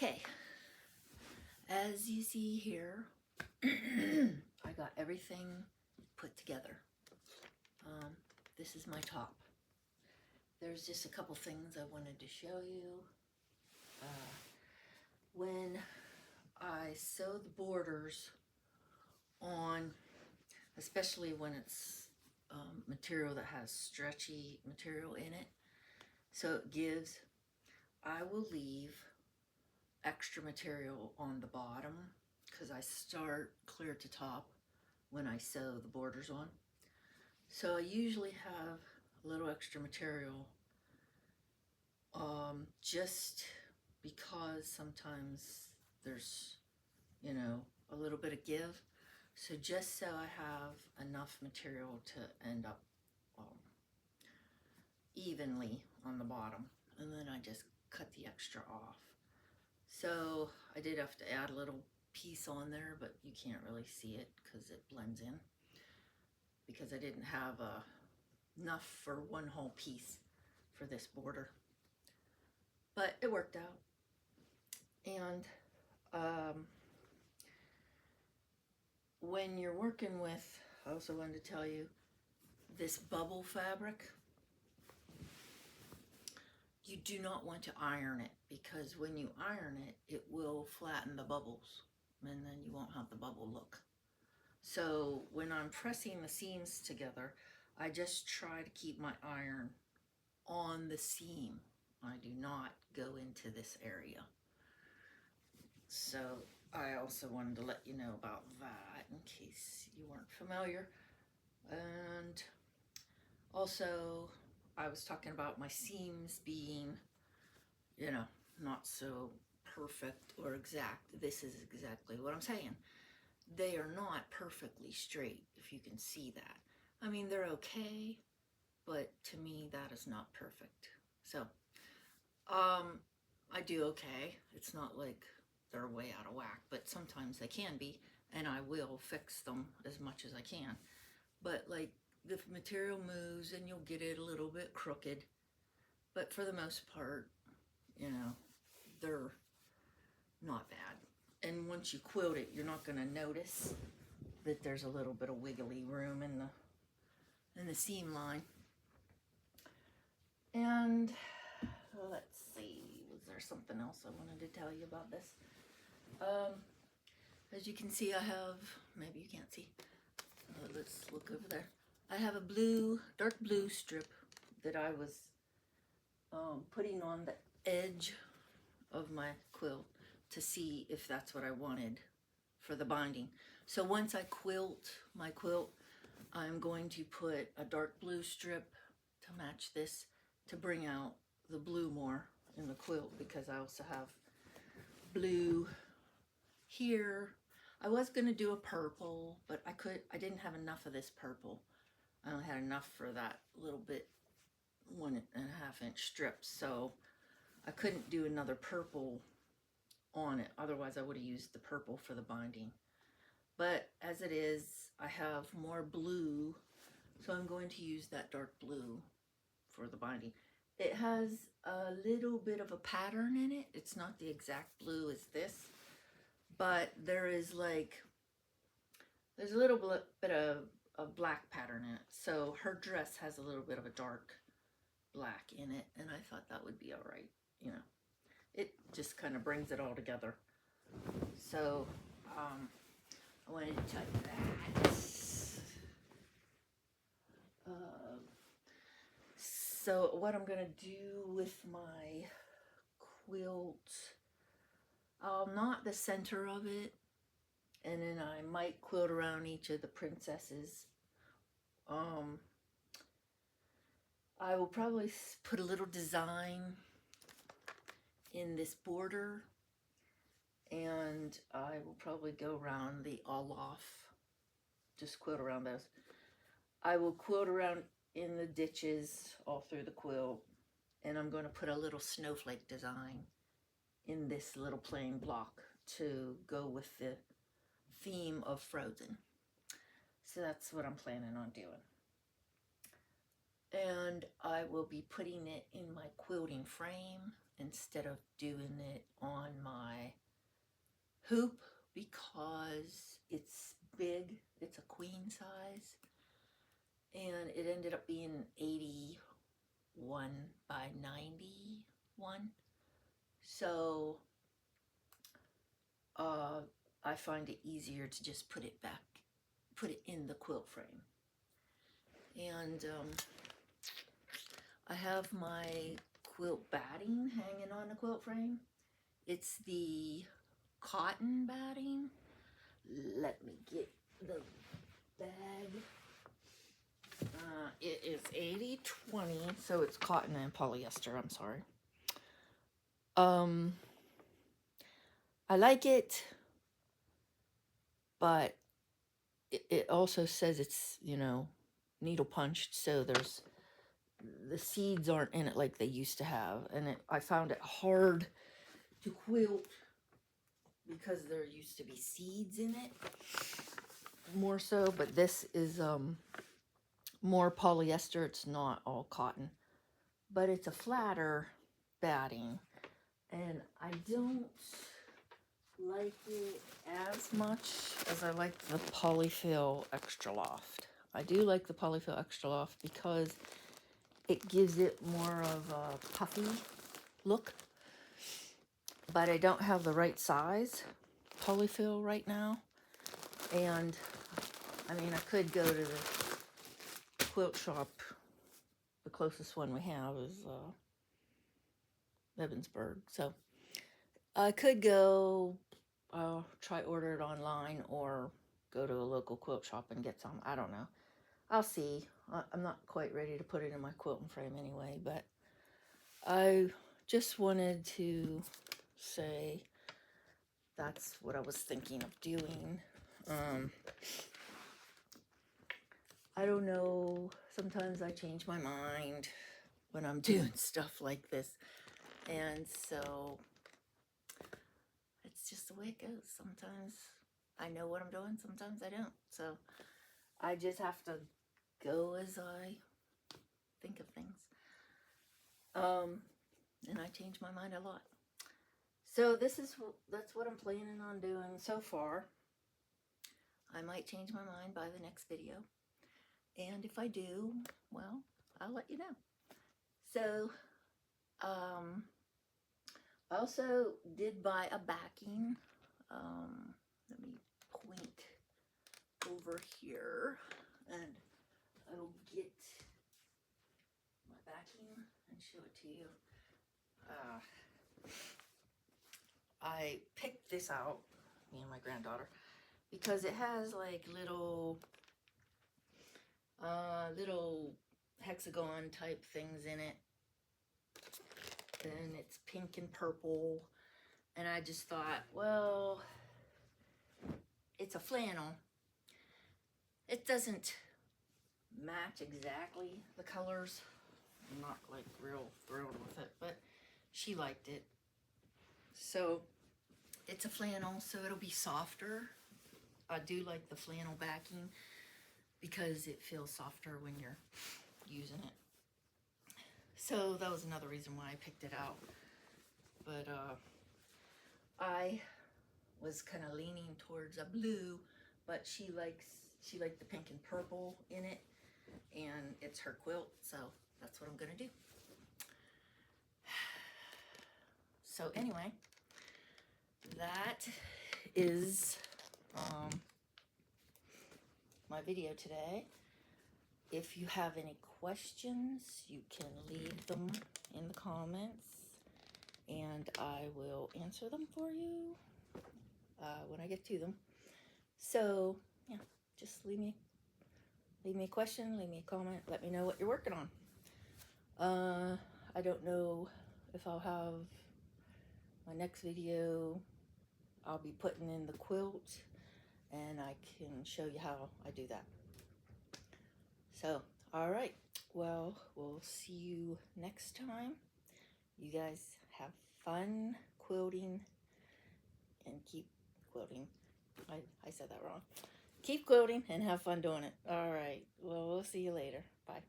Okay, as you see here, I got everything put together. This is my top. There's just a couple things I wanted to show you. When I sew the borders on, especially when it's material that has stretchy material in it, so it gives, I will leave extra material on the bottom because I start clear to top when I sew the borders on. So I usually have a little extra material just because sometimes there's, you know, a little bit of give. So just so I have enough material to end up evenly on the bottom, and then I just cut the extra off. So I did have to add a little piece on there, but you can't really see it because it blends in, because I didn't have enough for one whole piece for this border, but it worked out. And when you're working with, I also wanted to tell you, this bubble fabric, you do not want to iron it, because when you iron it, it will flatten the bubbles and then you won't have the bubble look. So when I'm pressing the seams together, I just try to keep my iron on the seam. I do not go into this area. So I also wanted to let you know about that in case you weren't familiar. And also, I was talking about my seams being, you know, not so perfect or exact. This is exactly what I'm saying. They are not perfectly straight, if you can see that. I mean, they're okay, but to me, that is not perfect. So, I do okay. It's not like they're way out of whack, but sometimes they can be, and I will fix them as much as I can. But like, the material moves and you'll get it a little bit crooked, but for the most part, you know, they're not bad. And once you quilt it, you're not going to notice that there's a little bit of wiggly room in the seam line. And let's see, was there something else I wanted to tell you about this? As you can see, I have, maybe you can't see, let's look over there. I have a blue, dark blue strip that I was putting on the edge of my quilt to see if that's what I wanted for the binding. So once I quilt my quilt, I'm going to put a dark blue strip to match this to bring out the blue more in the quilt, because I also have blue here. I was going to do a purple, but I didn't have enough of this purple. I only had enough for that little bit 1.5 inch strip, so I couldn't do another purple on it. Otherwise I would have used the purple for the binding. But as it is, I have more blue, so I'm going to use that dark blue for the binding. It has a little bit of a pattern in it. It's not the exact blue as this, but there is like, there's a little bit of a black pattern in it. So her dress has a little bit of a dark black in it, and I thought that would be all right. You know, it just kind of brings it all together. So I wanted to tell you that. So what I'm gonna do with my quilt, I'll knot the center of it, and then I might quilt around each of the princesses. I will probably put a little design in this border, and I will probably go around the Olaf, just quilt around those. I will quilt around in the ditches all through the quilt, and I'm going to put a little snowflake design in this little plain block to go with the theme of Frozen. So that's what I'm planning on doing. And I will be putting it in my quilting frame instead of doing it on my hoop because it's big. It's a queen size. And it ended up being 81 by 91. So I find it easier to just put it in the quilt frame. And I have my quilt batting hanging on the quilt frame. It's the cotton batting. Let me get the bag. It is 80/20, so it's cotton and polyester. I'm sorry. I like it, but it also says it's, you know, needle punched, so there's the seeds aren't in it like they used to have, and I found it hard to quilt because there used to be seeds in it more so, but this is more polyester. It's not all cotton, but it's a flatter batting, and I don't like it as much as I like the Polyfill Extra Loft. I do like the Polyfill Extra Loft because it gives it more of a puffy look, but I don't have the right size Polyfill right now. And I mean, I could go to the quilt shop. The closest one we have is Evansburg, so I could go try order it online or go to a local quilt shop and get some. I don't know. I'll see. I'm not quite ready to put it in my quilting frame anyway, but I just wanted to say that's what I was thinking of doing. I don't know. Sometimes I change my mind when I'm doing stuff like this. And so it's just the way it goes. Sometimes I know what I'm doing, sometimes I don't. So I just have to go as I think of things. And I change my mind a lot. So that's what I'm planning on doing so far. I might change my mind by the next video. And if I do, well, I'll let you know. So, I also did buy a backing. Let me point over here and I will get my backing and show it to you. I picked this out, me and my granddaughter, because it has like little hexagon type things in it, and it's pink and purple, and I just thought, well, it's a flannel. It doesn't match exactly the colors. I'm not like real thrilled with it, but she liked it. So it's a flannel, so it'll be softer. I do like the flannel backing because it feels softer when you're using it. So that was another reason why I picked it out. But I was kind of leaning towards a blue, but she liked the pink and purple in it, and it's her quilt, so that's what I'm gonna do. So anyway, that is my video today. If you have any questions, you can leave them in the comments, and I will answer them for you when I get to them. So yeah, just leave me a question, leave me a comment, let me know what you're working on. I don't know if I'll have my next video. I'll be putting in the quilt, and I can show you how I do that. So, all right. Well, we'll see you next time. You guys have fun quilting and keep quilting. I said that wrong. Keep quilting and have fun doing it. All right. Well, we'll see you later. Bye.